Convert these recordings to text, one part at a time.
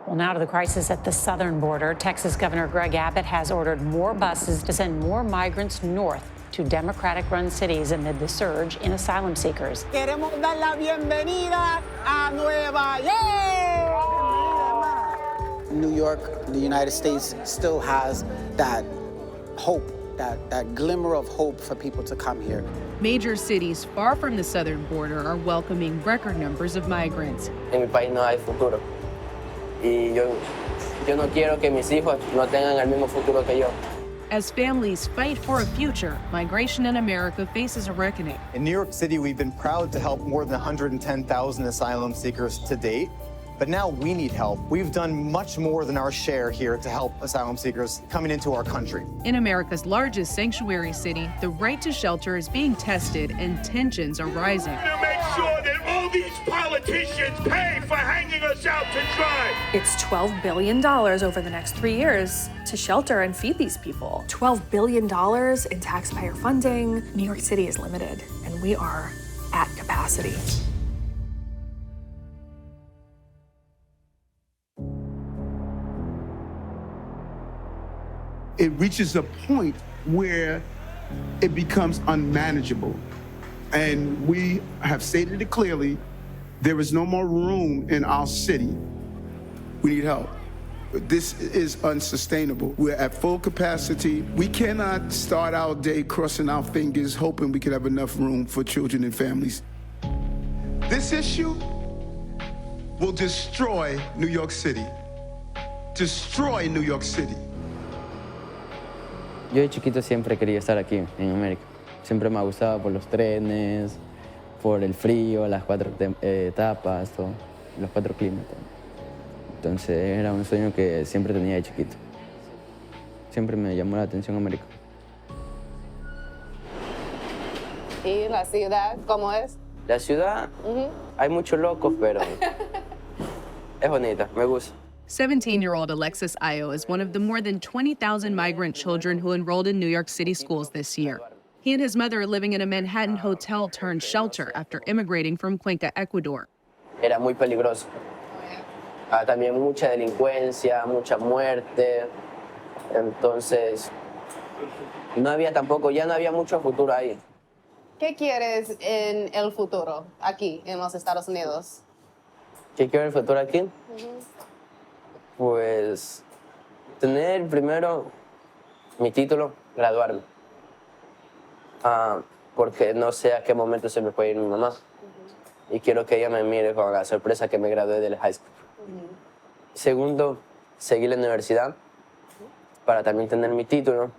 Well, now to the crisis at the southern border. Texas Governor Greg Abbott has ordered more buses to send more migrants north to Democratic-run cities amid the surge in asylum seekers. Queremos dar la bienvenida a Nueva York. New York, the United States, still has that hope, that glimmer of hope for people to come here. Major cities far from the southern border are welcoming record numbers of migrants. En mi país no hay futuro. Y yo no quiero que mis hijos no tengan el mismo futuro que yo. As families fight for a future, migration in America faces a reckoning. In New York City, we've been proud to help more than 110,000 asylum seekers to date. But now we need help. We've done much more than our share here to help asylum seekers coming into our country. In America's largest sanctuary city, the right to shelter is being tested and tensions are rising. To make sure that all these politicians pay for hanging us out to dry. It's $12 billion over the next 3 years to shelter and feed these people. $12 billion in taxpayer funding. New York City is limited, and we are at capacity. It reaches a point where it becomes unmanageable. And we have stated it clearly, there is no more room in our city. We need help. This is unsustainable. We're at full capacity. We cannot start our day crossing our fingers, hoping we could have enough room for children and families. This issue will destroy New York City. Destroy New York City. Yo de chiquito siempre quería estar aquí, en América. Siempre me ha gustado por los trenes, por el frío, las 4 etapas, todo, los 4 climas. Entonces era un sueño que siempre tenía de chiquito. Siempre me llamó la atención América. ¿Y la ciudad cómo es? La ciudad, hay muchos locos, pero es bonita, me gusta. 17-year-old Alexis Ayo is one of the more than 20,000 migrant children who enrolled in New York City schools this year. He and his mother are living in a Manhattan hotel turned shelter after immigrating from Cuenca, Ecuador. Era muy peligroso. También mucha delincuencia, mucha muerte. Entonces, no había tampoco, ya no había mucho futuro ahí. ¿Qué quieres en el futuro aquí en los Estados Unidos? ¿Qué quiero en el futuro aquí? Pues tener primero mi título, graduarme. Porque no sé a qué momento se me puede ir mi mamá. Y quiero que ella me mire con la sorpresa que me gradué del high school. Segundo, seguir la universidad para también tener mi título.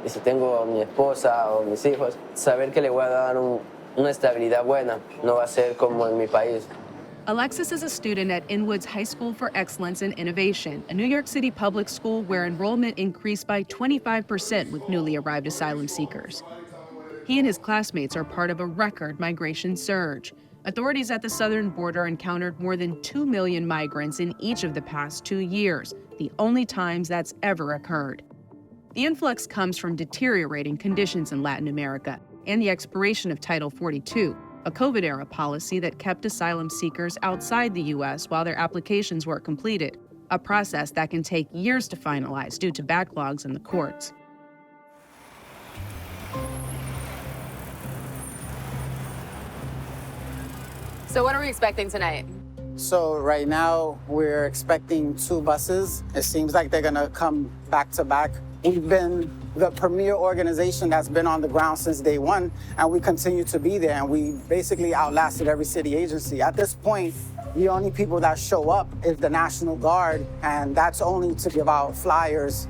Y si tengo a mi esposa o mis hijos, saber que le voy a dar una estabilidad buena. No va a ser como en mi país. Alexis is a student at Inwood's High School for Excellence in Innovation, a New York City public school where enrollment increased by 25% with newly arrived asylum seekers. He and his classmates are part of a record migration surge. Authorities at the southern border encountered more than 2 million migrants in each of the past 2 years, the only times that's ever occurred. The influx comes from deteriorating conditions in Latin America and the expiration of Title 42, a COVID-era policy that kept asylum seekers outside the U.S. while their applications were completed, a process that can take years to finalize due to backlogs in the courts. So what are we expecting tonight? So right now, we're expecting 2 buses. It seems like they're gonna come back to back. We've been the premier organization that's been on the ground since day one, and we continue to be there, and we basically outlasted every city agency. At this point, the only people that show up is the National Guard, and that's only to give out flyers.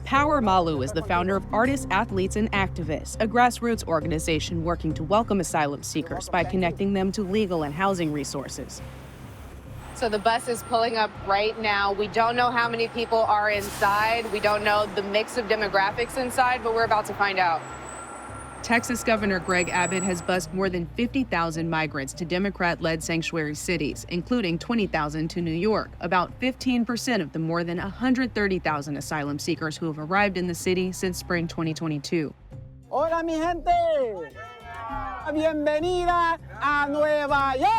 Power Malu is the founder of Artists, Athletes, and Activists, a grassroots organization working to welcome asylum seekers by connecting them to legal and housing resources. So the bus is pulling up right now. We don't know how many people are inside. We don't know the mix of demographics inside, but we're about to find out. Texas Governor Greg Abbott has bused more than 50,000 migrants to Democrat-led sanctuary cities, including 20,000 to New York, about 15% of the more than 130,000 asylum seekers who have arrived in the city since spring 2022. Hola, mi gente. Bienvenida a Nueva York.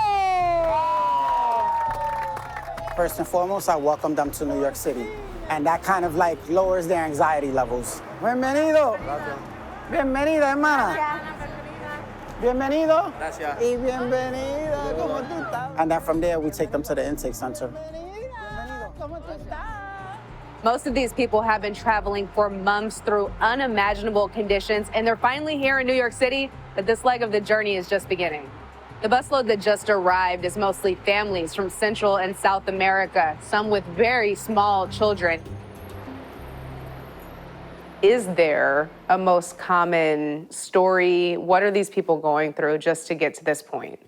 First and foremost, I welcome them to New York City. And that kind of like lowers their anxiety levels. Bienvenido. Bienvenida, hermana. Bienvenido. Gracias. Y bienvenida. ¿Cómo tú estás? And then from there, we take them to the intake center. Most of these people have been traveling for months through unimaginable conditions, and they're finally here in New York City, but this leg of the journey is just beginning. The busload that just arrived is mostly families from Central and South America, some with very small children. Is there a most common story? What are these people going through just to get to this point?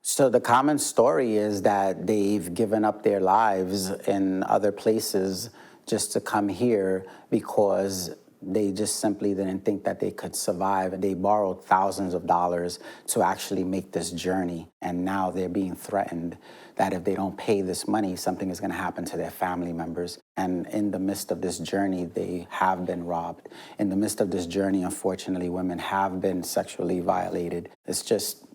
So the common story is that they've given up their lives in other places just to come here because they just simply didn't think that they could survive. They borrowed thousands of dollars to actually make this journey. And now they're being threatened that if they don't pay this money, something is gonna happen to their family members. And in the midst of this journey, they have been robbed. In the midst of this journey, unfortunately, women have been sexually violated. It's just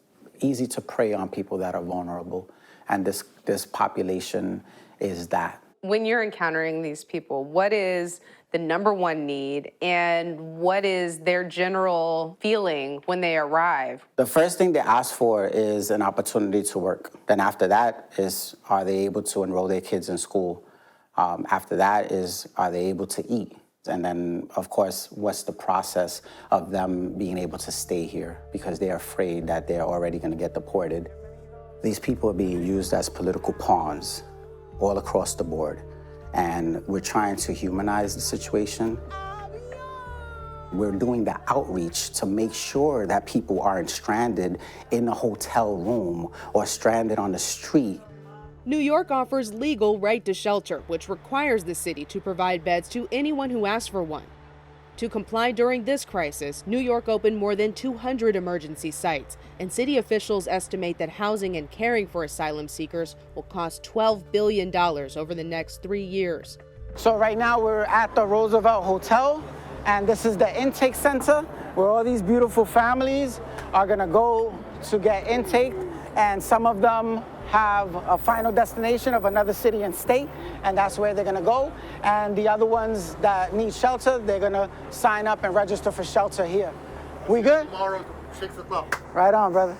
easy to prey on people that are vulnerable. And this population is that. When you're encountering these people, what is the number one need and what is their general feeling when they arrive? The first thing they ask for is an opportunity to work. Then after that is, are they able to enroll their kids in school? After that is, are they able to eat? And then, of course, what's the process of them being able to stay here because they're afraid that they're already going to get deported. These people are being used as political pawns all across the board. And we're trying to humanize the situation. We're doing the outreach to make sure that people aren't stranded in a hotel room or stranded on the street. New York offers legal right to shelter, which requires the city to provide beds to anyone who asks for one. To comply during this crisis, New York opened more than 200 emergency sites, and city officials estimate that housing and caring for asylum seekers will cost $12 billion over the next 3 years. So right now we're at the Roosevelt Hotel, and this is the intake center where all these beautiful families are gonna go to get intake, and some of them have a final destination of another city and state, and that's where they're gonna go. And the other ones that need shelter, they're gonna sign up and register for shelter here. We good? Tomorrow, 6 o'clock. Right on, brother.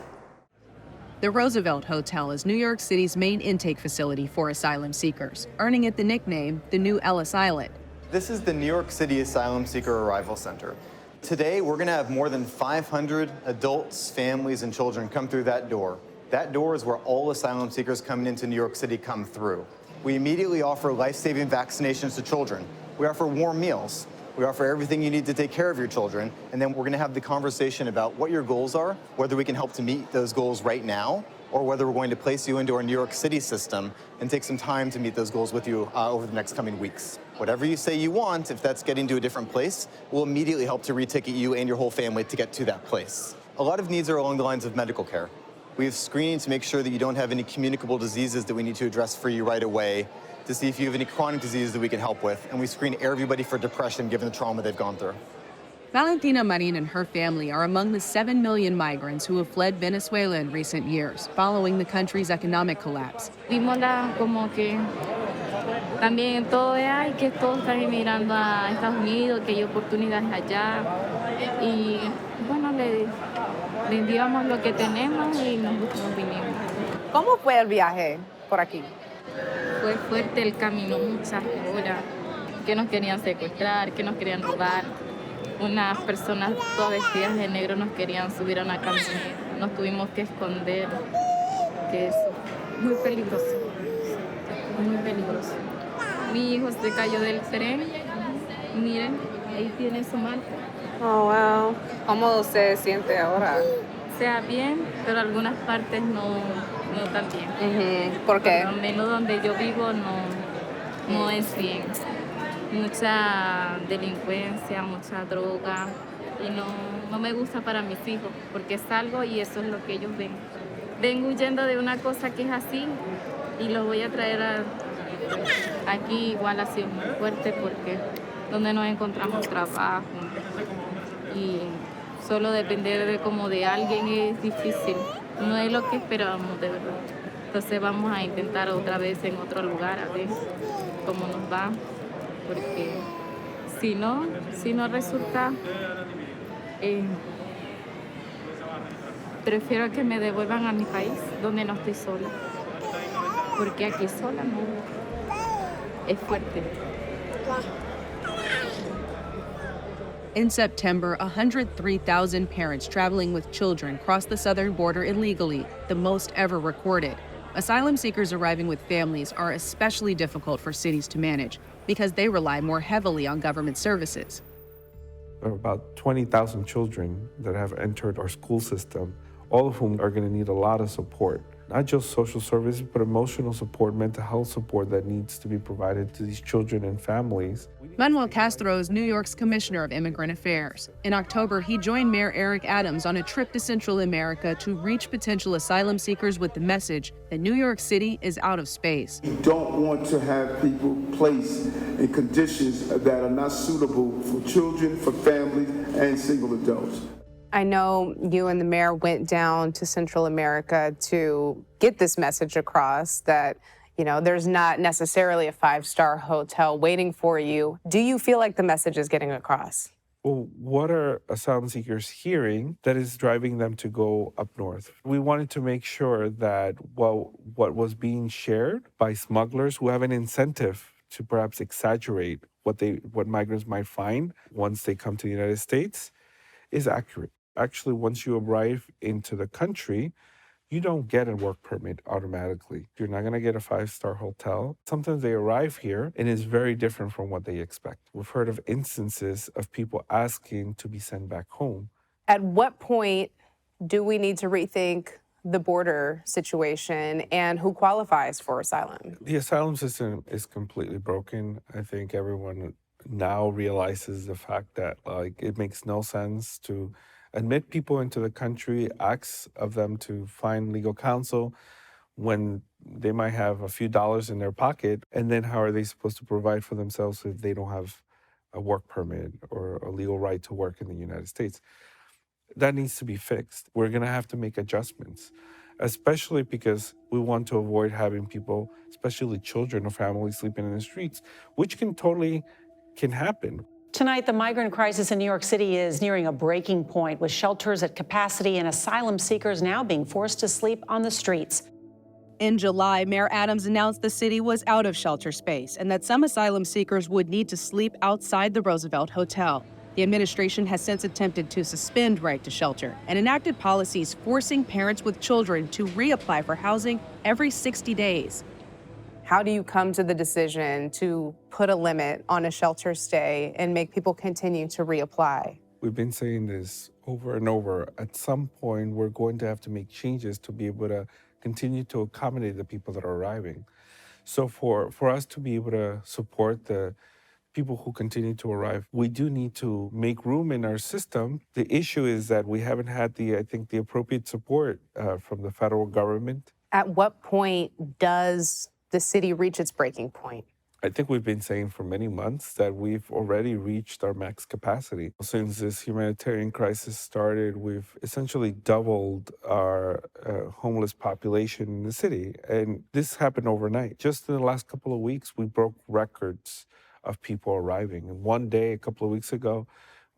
The Roosevelt Hotel is New York City's main intake facility for asylum seekers, earning it the nickname the New Ellis Island. This is the New York City Asylum Seeker Arrival Center. Today, we're gonna have more than 500 adults, families, and children come through that door. That door is where all asylum seekers coming into New York City come through. We immediately offer life-saving vaccinations to children. We offer warm meals. We offer everything you need to take care of your children. And then we're gonna have the conversation about what your goals are, whether we can help to meet those goals right now, or whether we're going to place you into our New York City system and take some time to meet those goals with you over the next coming weeks. Whatever you say you want, if that's getting to a different place, we'll immediately help to reticket you and your whole family to get to that place. A lot of needs are along the lines of medical care. We have screening to make sure that you don't have any communicable diseases that we need to address for you right away, to see if you have any chronic diseases that we can help with, and we screen everybody for depression given the trauma they've gone through. Valentina Marin and her family are among the 7 million migrants who have fled Venezuela in recent years, following the country's economic collapse. Vimos como que también todo es que todos están emigrando a Estados Unidos, que hay oportunidades allá, y bueno, le vendíamos lo que tenemos y nos vinimos. ¿Cómo fue el viaje por aquí? Fue fuerte el camino, muchas horas, que nos querían secuestrar, que nos querían robar. Unas personas todas vestidas de negro nos querían subir a una camioneta. Nos tuvimos que esconder, que es muy peligroso, muy peligroso. Mi hijo se cayó del tren, miren, ahí tiene su marca. Oh, wow. ¿Cómo se siente ahora? O sea, bien, pero algunas partes no tan bien. ¿Por qué? Por lo menos donde yo vivo no es bien. Mucha delincuencia, mucha droga, y no me gusta para mis hijos, porque salgo y eso es lo que ellos ven. Vengo huyendo de una cosa que es así y lo voy a traer aquí. Igual ha sido muy fuerte porque donde nos encontramos trabajo y solo depender de alguien es difícil. No es lo que esperábamos, de verdad. Entonces vamos a intentar otra vez en otro lugar a ver cómo nos va, porque si no resulta, prefiero que me devuelvan a mi país, donde no estoy sola, porque aquí sola no es fuerte. In September, 103,000 parents traveling with children crossed the southern border illegally, the most ever recorded. Asylum seekers arriving with families are especially difficult for cities to manage because they rely more heavily on government services. There are about 20,000 children that have entered our school system, all of whom are going to need a lot of support. Not just social services, but emotional support, mental health support that needs to be provided to these children and families. Manuel Castro is New York's Commissioner of Immigrant Affairs. In October, he joined Mayor Eric Adams on a trip to Central America to reach potential asylum seekers with the message that New York City is out of space. We don't want to have people placed in conditions that are not suitable for children, for families, and single adults. I know you and the mayor went down to Central America to get this message across that, you know, there's not necessarily a five-star hotel waiting for you. Do you feel like the message is getting across? Well, what are asylum seekers hearing that is driving them to go up north? We wanted to make sure that what was being shared by smugglers who have an incentive to perhaps exaggerate what migrants might find once they come to the United States is accurate. Actually, once you arrive into the country, you don't get a work permit automatically. You're not going to get a five-star hotel. Sometimes they arrive here and it's very different from what they expect. We've heard of instances of people asking to be sent back home. At what point do we need to rethink the border situation and who qualifies for asylum? The asylum system is completely broken. I think everyone now realizes the fact that it makes no sense to admit people into the country, ask of them to find legal counsel when they might have a few dollars in their pocket, and then how are they supposed to provide for themselves if they don't have a work permit or a legal right to work in the United States? That needs to be fixed. We're going to have to make adjustments, especially because we want to avoid having people, especially children or families, sleeping in the streets, which can happen. Tonight, the migrant crisis in New York City is nearing a breaking point, with shelters at capacity and asylum seekers now being forced to sleep on the streets. In July, Mayor Adams announced the city was out of shelter space and that some asylum seekers would need to sleep outside the Roosevelt Hotel. The administration has since attempted to suspend right to shelter and enacted policies forcing parents with children to reapply for housing every 60 days. How do you come to the decision to put a limit on a shelter stay and make people continue to reapply? We've been saying this over and over. At some point, we're going to have to make changes to be able to continue to accommodate the people that are arriving. So for us to be able to support the people who continue to arrive, we do need to make room in our system. The issue is that we haven't had the appropriate support from the federal government. At what point does the city reach its breaking point? I think we've been saying for many months that we've already reached our max capacity. Since this humanitarian crisis started, we've essentially doubled our homeless population in the city. And this happened overnight. Just in the last couple of weeks, we broke records of people arriving. In one day, a couple of weeks ago,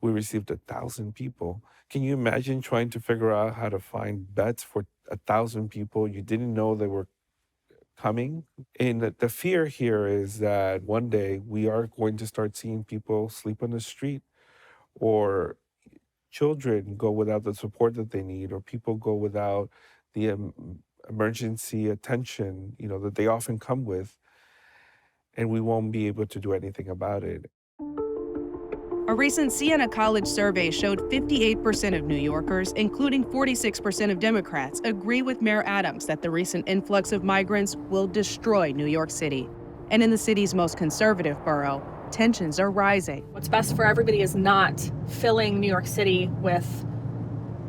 we received 1,000 people. Can you imagine trying to figure out how to find beds for 1,000 people you didn't know they were coming? And the fear here is that one day we are going to start seeing people sleep on the street, or children go without the support that they need, or people go without the emergency attention, that they often come with, and we won't be able to do anything about it. A recent Siena College survey showed 58% of New Yorkers, including 46% of Democrats, agree with Mayor Adams that the recent influx of migrants will destroy New York City. And in the city's most conservative borough, tensions are rising. What's best for everybody is not filling New York City with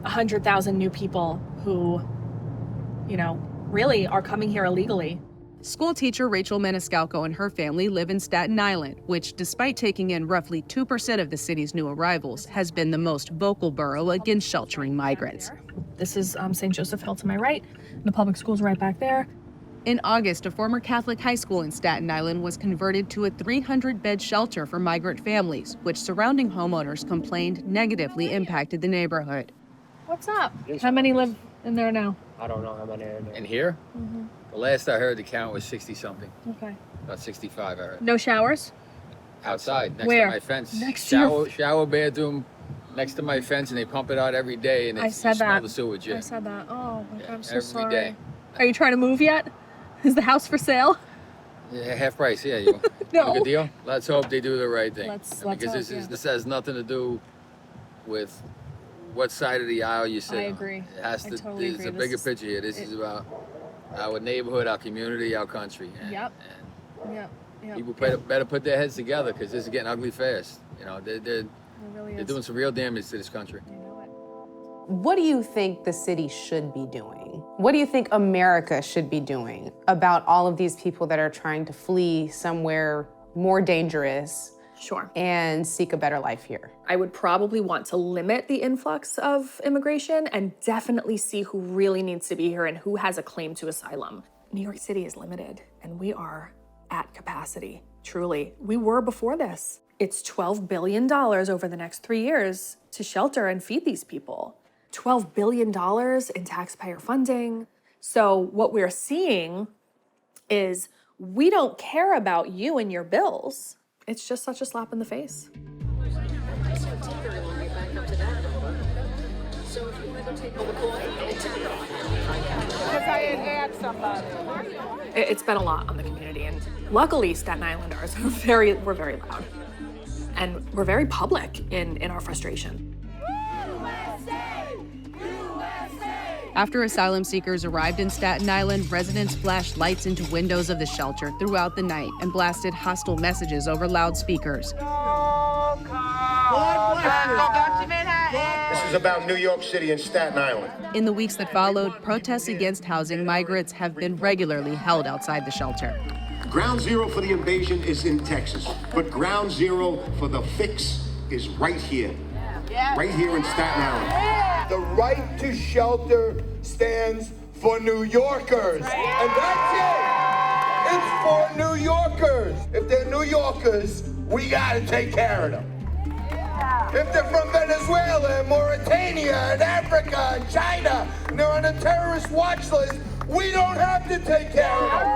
100,000 new people who, really are coming here illegally. School teacher Rachel Maniscalco and her family live in Staten Island, which, despite taking in roughly 2% of the city's new arrivals, has been the most vocal borough against sheltering migrants. This is St. Joseph Hill to my right, and the public school's right back there. In August, a former Catholic high school in Staten Island was converted to a 300-bed shelter for migrant families, which surrounding homeowners complained negatively impacted the neighborhood. What's up? How many live in there now? I don't know how many are there. In here? Mm-hmm. The last I heard the count was 60-something. Okay. About 65 I heard. No showers? Outside, next Where? to my fence. Next to your... Shower bathroom next to my fence, and they pump it out every day, and I said smell that. the sewage. Yeah. I said that. Oh, my God, I'm so every sorry. day. Are you trying to move yet? Is the house for sale? Yeah, half price, yeah. You No. want a good deal? Let's hope they do the right thing. Let's because hope, this has nothing to do with what side of the aisle you sit I on. agree. It has to, totally there's agree. a bigger picture here. This is about our neighborhood, our community, our country. Yep. Yep. People better put their heads together because this is getting ugly fast. You know, they're doing some real damage to this country. What do you think the city should be doing? What do you think America should be doing about all of these people that are trying to flee somewhere more dangerous? Sure. And seek a better life here? I would probably want to limit the influx of immigration and definitely see who really needs to be here and who has a claim to asylum. New York City is limited, and we are at capacity, truly. We were before this. It's $12 billion over the next 3 years to shelter and feed these people. $12 billion in taxpayer funding. So what we're seeing is we don't care about you and your bills. It's just such a slap in the face. It's been a lot on the community, and luckily Staten Islanders we're very loud. And we're very public in our frustration. After asylum seekers arrived in Staten Island, residents flashed lights into windows of the shelter throughout the night and blasted hostile messages over loudspeakers. This is about New York City and Staten Island. In the weeks that followed, protests against housing migrants have been regularly held outside the shelter. Ground zero for the invasion is in Texas, but ground zero for the fix is right here. Right here in Staten Island. The right to shelter stands for New Yorkers. And that's it. It's for New Yorkers. If they're New Yorkers, we gotta take care of them. If they're from Venezuela and Mauritania and Africa and China and they're on a terrorist watch list, we don't have to take care of them.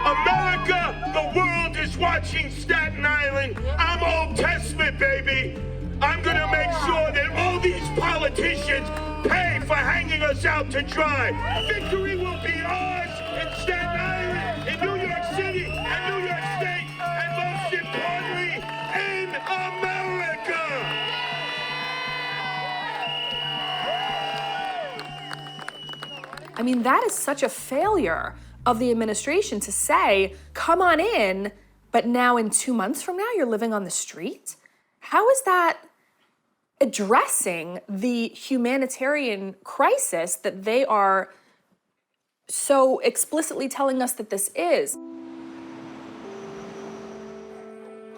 America, the world is watching Staten Island. I'm Old Testament, baby. I'm gonna make sure that all these politicians pay for hanging us out to dry. Victory will be ours in Staten Island, in New York City, and New York State, and most importantly, in America. I mean, that is such a failure of the administration to say, come on in, but now in 2 months from now, you're living on the street? How is that addressing the humanitarian crisis that they are so explicitly telling us that this is?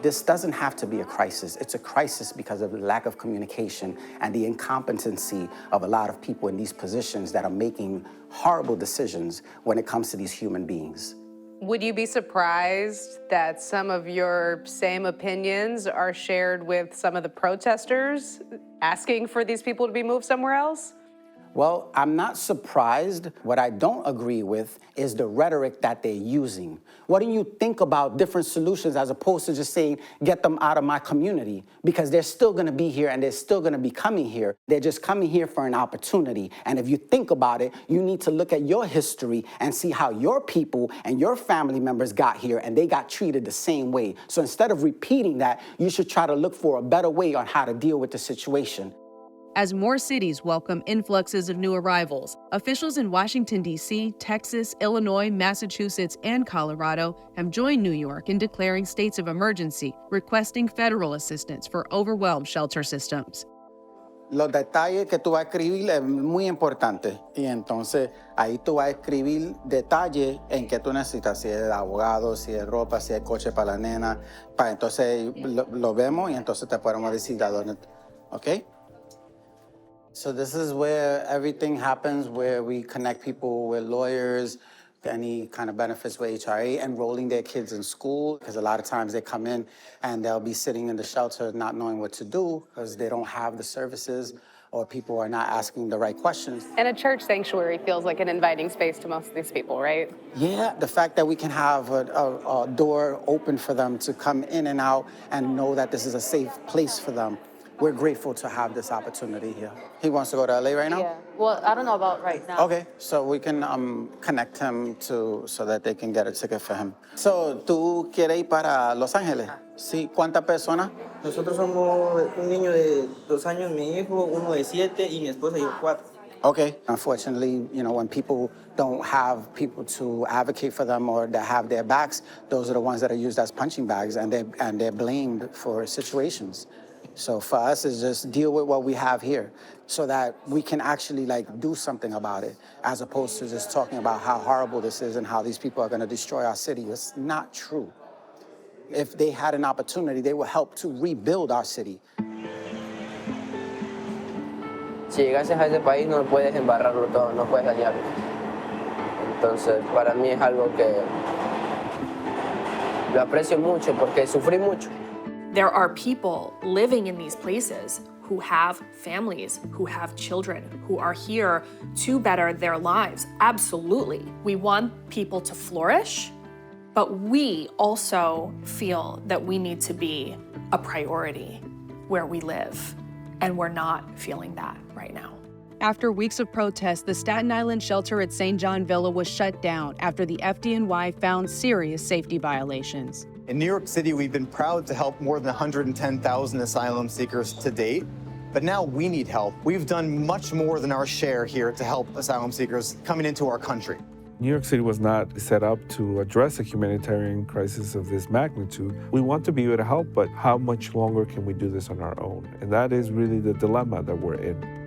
This doesn't have to be a crisis. It's a crisis because of the lack of communication and the incompetency of a lot of people in these positions that are making horrible decisions when it comes to these human beings. Would you be surprised that some of your same opinions are shared with some of the protesters asking for these people to be moved somewhere else? Well, I'm not surprised. What I don't agree with is the rhetoric that they're using. Why don't you think about different solutions as opposed to just saying, get them out of my community? Because they're still gonna be here and they're still gonna be coming here. They're just coming here for an opportunity. And if you think about it, you need to look at your history and see how your people and your family members got here and they got treated the same way. So instead of repeating that, you should try to look for a better way on how to deal with the situation. As more cities welcome influxes of new arrivals, officials in Washington, D.C., Texas, Illinois, Massachusetts, and Colorado have joined New York in declaring states of emergency, requesting federal assistance for overwhelmed shelter systems. Los detalles que tú vas a escribir es muy importante. Y entonces ahí tú vas a escribir detalles en que tú necesitas, si es abogado, si es ropa, si es coche para la nena. Para entonces lo vemos y entonces te podemos decir a dónde. ¿Ok? So this is where everything happens, where we connect people with lawyers, any kind of benefits with HRA, enrolling their kids in school, because a lot of times they come in and they'll be sitting in the shelter not knowing what to do because they don't have the services or people are not asking the right questions. And a church sanctuary feels like an inviting space to most of these people, right? Yeah, the fact that we can have a door open for them to come in and out and know that this is a safe place for them. We're grateful to have this opportunity here. He wants to go to LA right now? Yeah. Well, I don't know about right now. Okay, so we can connect him so that they can get a ticket for him. So, ¿tú quieres ir para Los Ángeles? Sí, ¿cuántas personas? Nosotros somos un niño de 2 años, mi hijo, uno de 7 y mi esposa y yo 4. Okay. Unfortunately, you know, when people don't have people to advocate for them or that have their backs, those are the ones that are used as punching bags and they're blamed for situations. So for us, it's just deal with what we have here so that we can actually do something about it, as opposed to just talking about how horrible this is and how these people are going to destroy our city. It's not true. If they had an opportunity, they would help to rebuild our city. Si llegases a ese país no puedes embarrarlo todo, no puedes dañarlo. Entonces, para mí es algo que lo aprecio mucho porque sufrí mucho. There are people living in these places who have families, who have children, who are here to better their lives. Absolutely. We want people to flourish, but we also feel that we need to be a priority where we live, and we're not feeling that right now. After weeks of protests, the Staten Island shelter at St. John Villa was shut down after the FDNY found serious safety violations. In New York City, we've been proud to help more than 110,000 asylum seekers to date, but now we need help. We've done much more than our share here to help asylum seekers coming into our country. New York City was not set up to address a humanitarian crisis of this magnitude. We want to be able to help, but how much longer can we do this on our own? And that is really the dilemma that we're in.